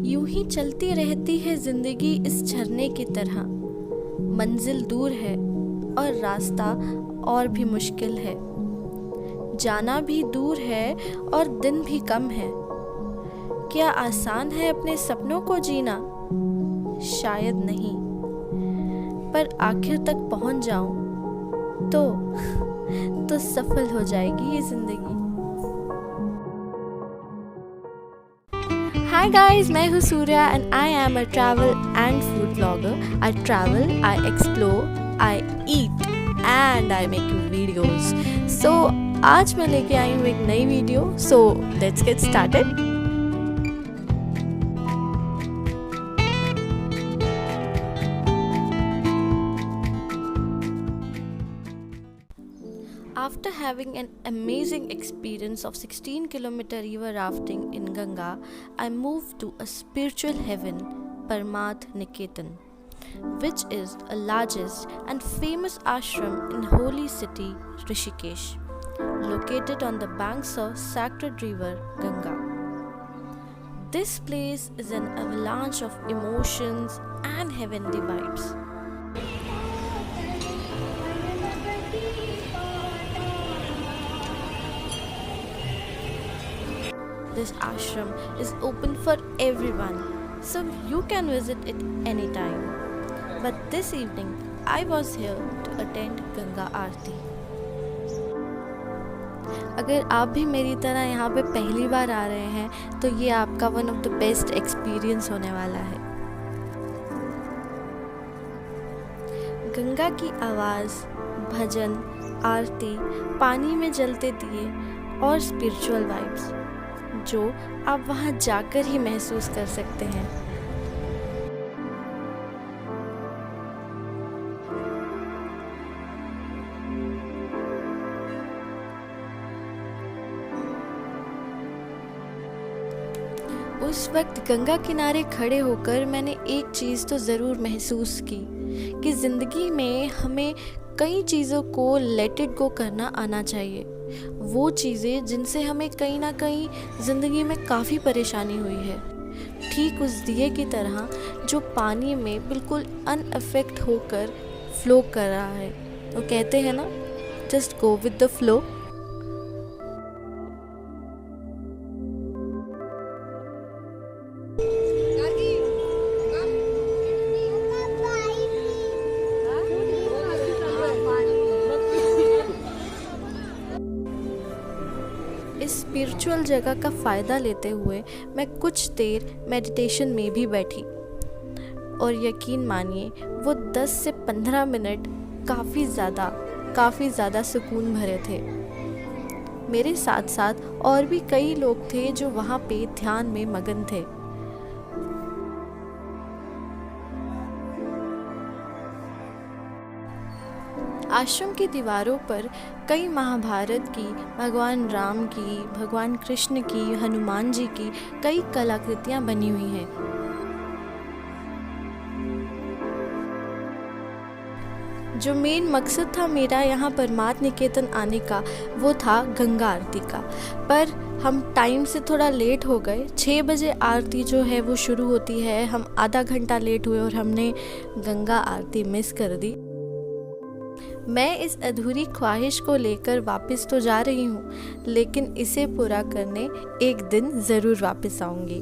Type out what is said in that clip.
यूं ही चलती रहती है जिंदगी इस झरने की तरह। मंजिल दूर है और रास्ता और भी मुश्किल है। जाना भी दूर है और दिन भी कम है। क्या आसान है अपने सपनों को जीना? शायद नहीं, पर आखिर तक पहुंच जाऊं तो सफल हो जाएगी ये जिंदगी। Hi guys, मैं हूँ Surya and I am a travel and food vlogger. I travel, I explore, I eat and I make videos. So आज मैं लेके आई हूँ एक नई video. So let's get started. After having an amazing experience of 16-kilometer river rafting in Ganga, I moved to a spiritual heaven, Paramath Niketan, which is the largest and famous ashram in holy city Rishikesh, located on the banks of sacred river Ganga. This place is an avalanche of emotions and heavenly vibes. This ashram is open for everyone, so you can visit it anytime. But this evening, I was here to attend Ganga Aarti. अगर आप भी मेरी तरह यहाँ पे पहली बार आ रहे हैं तो ये आपका one of the best experience होने वाला है। गंगा की आवाज़, भजन, आरती, पानी में जलते दिए और स्पिरिचुअल वाइब्स जो आप वहाँ जाकर ही महसूस कर सकते हैं। उस वक्त गंगा किनारे खड़े होकर मैंने एक चीज़ तो ज़रूर महसूस की कि ज़िंदगी में हमें कई चीज़ों को लेट इट गो करना आना चाहिए। वो चीज़ें जिनसे हमें कहीं ना कहीं ज़िंदगी में काफ़ी परेशानी हुई है, ठीक उस दिए की तरह जो पानी में बिल्कुल अनअफेक्ट होकर फ्लो कर रहा है। तो कहते हैं ना, just go with the flow. इस स्पिरिचुअल जगह का फ़ायदा लेते हुए मैं कुछ देर मेडिटेशन में भी बैठी और यकीन मानिए वो 10 से 15 मिनट काफ़ी ज़्यादा सुकून भरे थे। मेरे साथ साथ और भी कई लोग थे जो वहाँ पे ध्यान में मगन थे। आश्रम की दीवारों पर कई महाभारत की, भगवान राम की, भगवान कृष्ण की, हनुमान जी की कई कलाकृतियाँ बनी हुई हैं। जो मेन मकसद था मेरा यहाँ परमाथ निकेतन आने का वो था गंगा आरती का, पर हम टाइम से थोड़ा लेट हो गए। 6 बजे आरती जो है वो शुरू होती है, हम आधा घंटा लेट हुए और हमने गंगा आरती मिस कर दी। मैं इस अधूरी ख्वाहिश को लेकर वापस तो जा रही हूँ, लेकिन इसे पूरा करने एक दिन ज़रूर वापस आऊँगी।